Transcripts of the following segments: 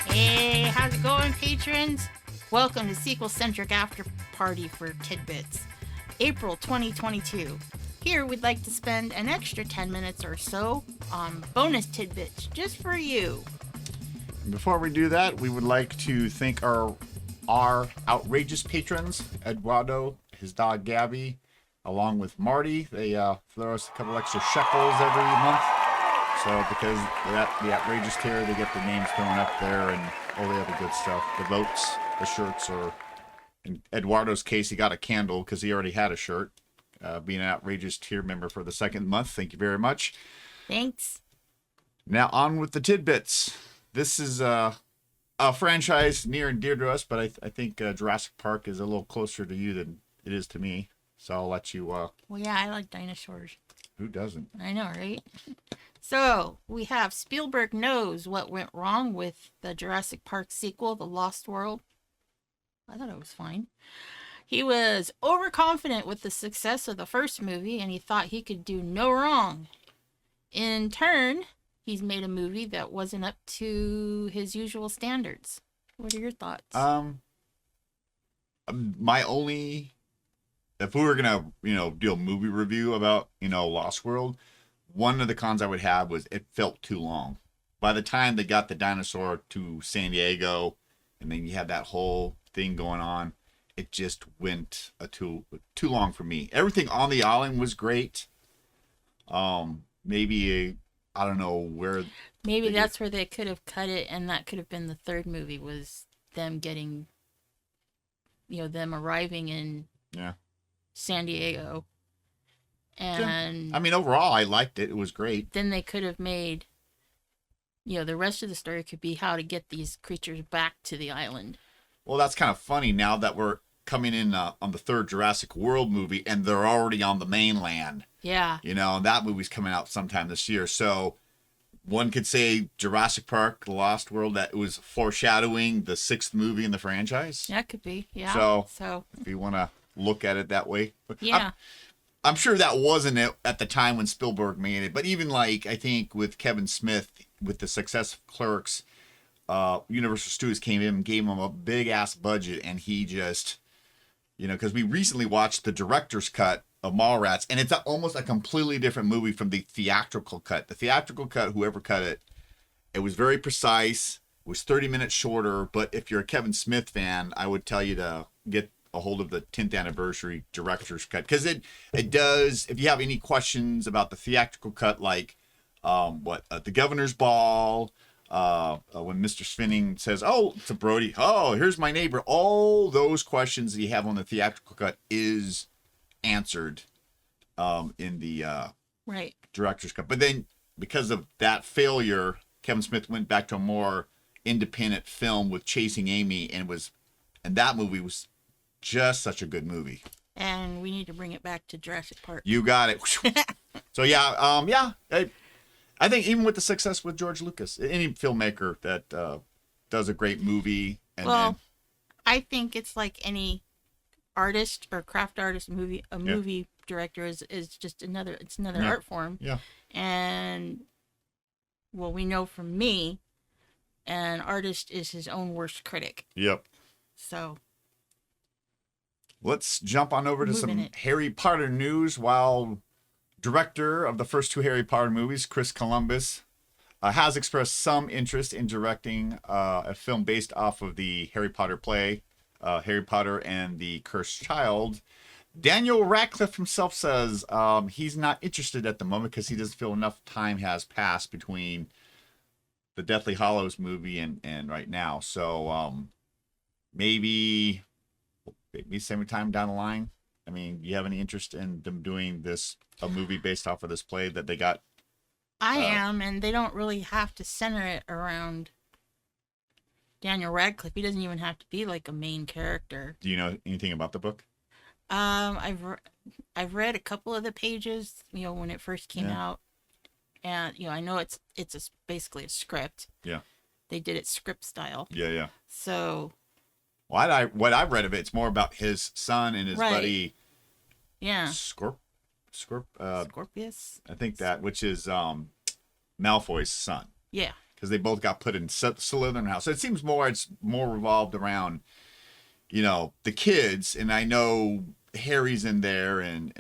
Hey, how's it going, patrons? Welcome to SequelCentric After Party for Tidbits, April 2022. Here, we'd like to spend an extra 10 minutes or so on bonus tidbits just for you. Before we do that, we would like to thank our outrageous patrons, Eduardo, his dog Gabby, along with Marty. They throw us a couple extra shekels every month. So because the outrageous tier, they get the names thrown up there and all the other good stuff. The votes, the shirts, or in Eduardo's case, he got a candle because he already had a shirt. Being an outrageous tier member for the second month. Thank you very much. Thanks. Now on with the tidbits. This is a franchise near and dear to us, but I think Jurassic Park is a little closer to you than it is to me. So I'll let you... Well, yeah, I like dinosaurs. Who doesn't? I know, right? So, we have Spielberg knows what went wrong with the Jurassic Park sequel, The Lost World. I thought it was fine. He was overconfident with the success of the first movie, and he thought he could do no wrong. In turn, he's made a movie that wasn't up to his usual standards. What are your thoughts? My only... If we were going to, do a movie review about, Lost World, one of the cons I would have was it felt too long. By the time they got the dinosaur to San Diego, and then you had that whole thing going on, it just went too long for me. Everything on the island was great. Maybe I don't know where. Maybe that's where they could have cut it, and that could have been the third movie, was them getting, them arriving in San Diego. And overall, I liked it. It was great. Then they could have made, the rest of the story could be how to get these creatures back to the island. Well, that's kind of funny now that we're coming in on the third Jurassic World movie, and they're already on the mainland. Yeah. And that movie's coming out sometime this year. So one could say Jurassic Park, The Lost World, that it was foreshadowing the sixth movie in the franchise. That could be, yeah. So if you want to look at it that way. Yeah. I'm sure that wasn't it at the time when Spielberg made it, but even I think with Kevin Smith, with the success of Clerks, Universal Studios came in and gave him a big ass budget, and he just, because we recently watched the director's cut of Mallrats, and it's almost a completely different movie from the theatrical cut. The theatrical cut, whoever cut it, it was very precise. It was 30 minutes shorter, but if you're a Kevin Smith fan, I would tell you to get a hold of the 10th anniversary director's cut, because it does, if you have any questions about the theatrical cut, like the governor's ball, when Mr. Svinning says, oh, to Brody, oh, here's my neighbor, all those questions that you have on the theatrical cut is answered in the director's cut. But then because of that failure, Kevin Smith went back to a more independent film with Chasing Amy, and that movie was just such a good movie. And we need to bring it back to Jurassic Park. You got it. So I think even with the success with George Lucas, any filmmaker that does a great movie, I think it's like any artist or craft artist, movie director is just another art form. Yeah. And we know from me, an artist is his own worst critic. Yep. So let's jump on over to some Harry Potter news. While director of the first two Harry Potter movies, Chris Columbus, has expressed some interest in directing a film based off of the Harry Potter play, Harry Potter and the Cursed Child, Daniel Radcliffe himself says he's not interested at the moment because he doesn't feel enough time has passed between the Deathly Hallows movie and right now. So maybe sometime down the line. I mean, do you have any interest in them doing a movie based off of this play that they got? I am, and they don't really have to center it around Daniel Radcliffe. He doesn't even have to be like a main character. Do you know anything about the book? I've read a couple of the pages, when it first came out, and I know it's basically a script. Yeah. They did it script style. Yeah. So. Well, what I've read of it, it's more about his son and his buddy. Yeah. Scorpius. I think that, which is Malfoy's son. Yeah. because they both got put in Slytherin house. So it seems it's more revolved around, the kids. And I know Harry's in there and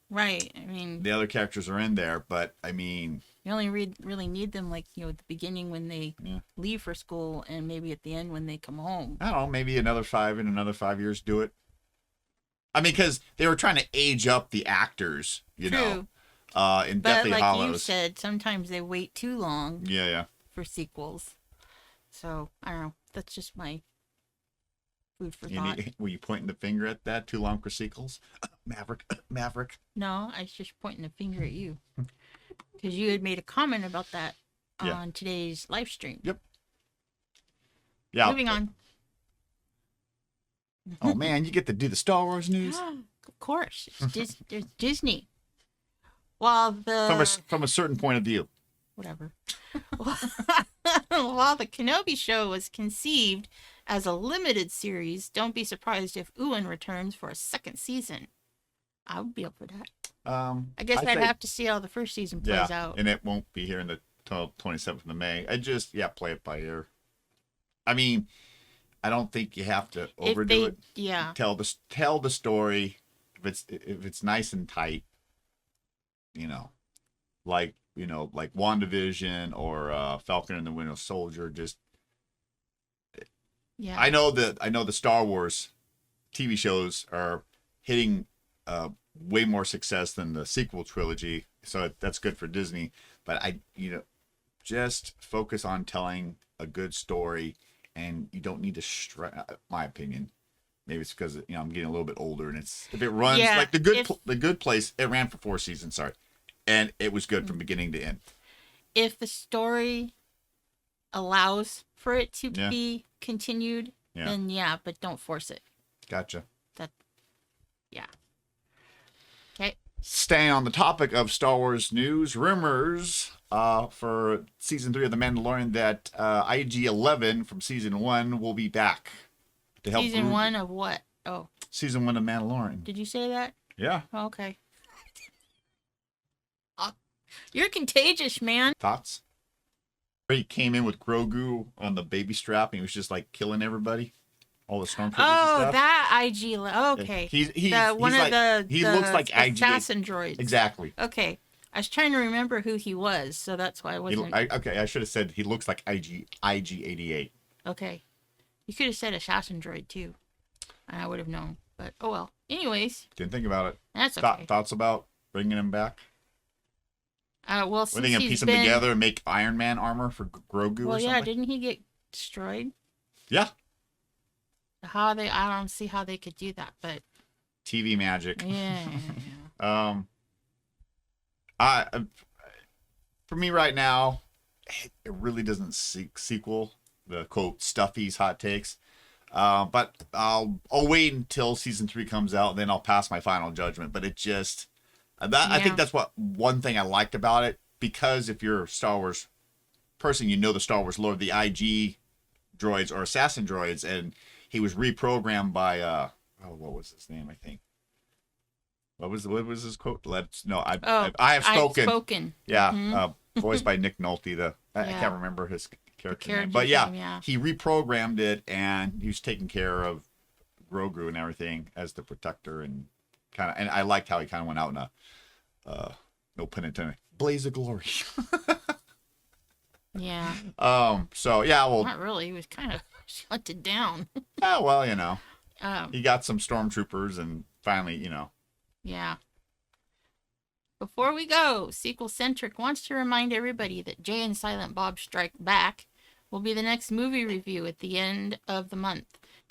right. I mean, the other characters are in there, but I mean, you only really need them at the beginning when they leave for school, and maybe at the end when they come home. I don't know, maybe another 5 years do it. I mean, because they were trying to age up the actors, True. In But Deathly like Hallows. you said, sometimes they wait too long. Yeah. For sequels. So I don't know. That's just my food for thought. Were you pointing the finger at that? Too long for sequels? Maverick. No, I was just pointing the finger at you. Because you had made a comment about that on today's live stream. Yep. Yeah. Moving on. Oh, man, you get to do the Star Wars news? Of course. It's Disney. While From a certain point of view. Whatever. While the Kenobi show was conceived as a limited series, don't be surprised if Ewan returns for a second season. I would be up for that. I guess I'd have to see how the first season plays out. And it won't be here in the 27th of May. I just, play it by ear. I mean, I don't think you have to overdo it. Yeah. Tell the story. If it's nice and tight, like WandaVision or Falcon and the Winter Soldier. Just, I know the Star Wars TV shows are hitting way more success than the sequel trilogy, so that's good for Disney. But just focus on telling a good story, and you don't need to my opinion. Maybe it's because I'm getting a little bit older, and if it runs like the Good Place, it ran for 4 seasons. Sorry. And it was good from beginning to end. If the story allows for it to be continued, then but don't force it. Gotcha. Okay. Staying on the topic of Star Wars news, rumors for season 3 of The Mandalorian that IG-11 from season 1 will be back to help. Season 1 of what? Oh. Season 1 of Mandalorian. Did you say that? Yeah. Oh, okay. You're contagious, man. Thoughts? He came in with Grogu on the baby strap, and he was just like killing everybody, all the stormtroopers. Oh, and stuff. that IG. Okay, he looks like IG assassin droids. Exactly. Okay, I was trying to remember who he was, so that's why I wasn't. I should have said he looks like IG-88. Okay, you could have said assassin droid too, and I would have known. But oh well. Anyways, didn't think about it. That's okay. Thoughts about bringing him back? Well, since he's piece them together and make Iron Man armor for Grogu or something? Well, didn't he get destroyed? Yeah. I don't see how they could do that, but TV magic. Yeah. For me right now, it really doesn't sequel the quote Stuffy's hot takes. But I'll wait until season 3 comes out, and then I'll pass my final judgment. But it just I think that's one thing I liked about it, because if you're a Star Wars person, the Star Wars lore, the IG droids or assassin droids, and he was reprogrammed by what was his name? I think. What was his quote? I have spoken. I've spoken. Yeah, voiced by Nick Nolte. I can't remember his character name, but he reprogrammed it, and he was taking care of Grogu and everything as the protector, and I liked how he kind of went out in a no pun intended blaze of glory. Yeah. Well, not really. He was kind of hunted down. Yeah, well, he got some stormtroopers, and finally, Yeah. Before we go, SequelCentric wants to remind everybody that Jay and Silent Bob Strike Back will be the next movie review at the end of the month.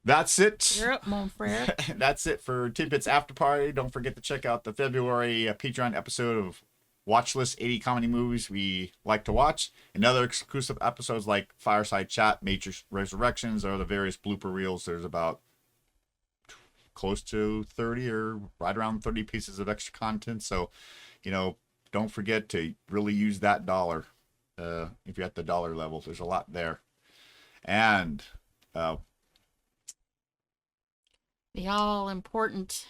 That's it. You're up, mon frere. That's it for Tidbits After Party. Don't forget to check out the February Patreon episode of Watchlist 80 comedy movies we like to watch, and other exclusive episodes like Fireside Chat, Matrix Resurrections, or the various blooper reels. There's about close to 30 or right around 30 pieces of extra content. So, don't forget to really use that dollar. If you're at the dollar level, there's a lot there. And the all-important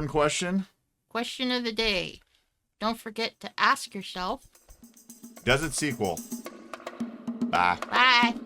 question of the day. Don't forget to ask yourself, does it sequel Bye. Bye.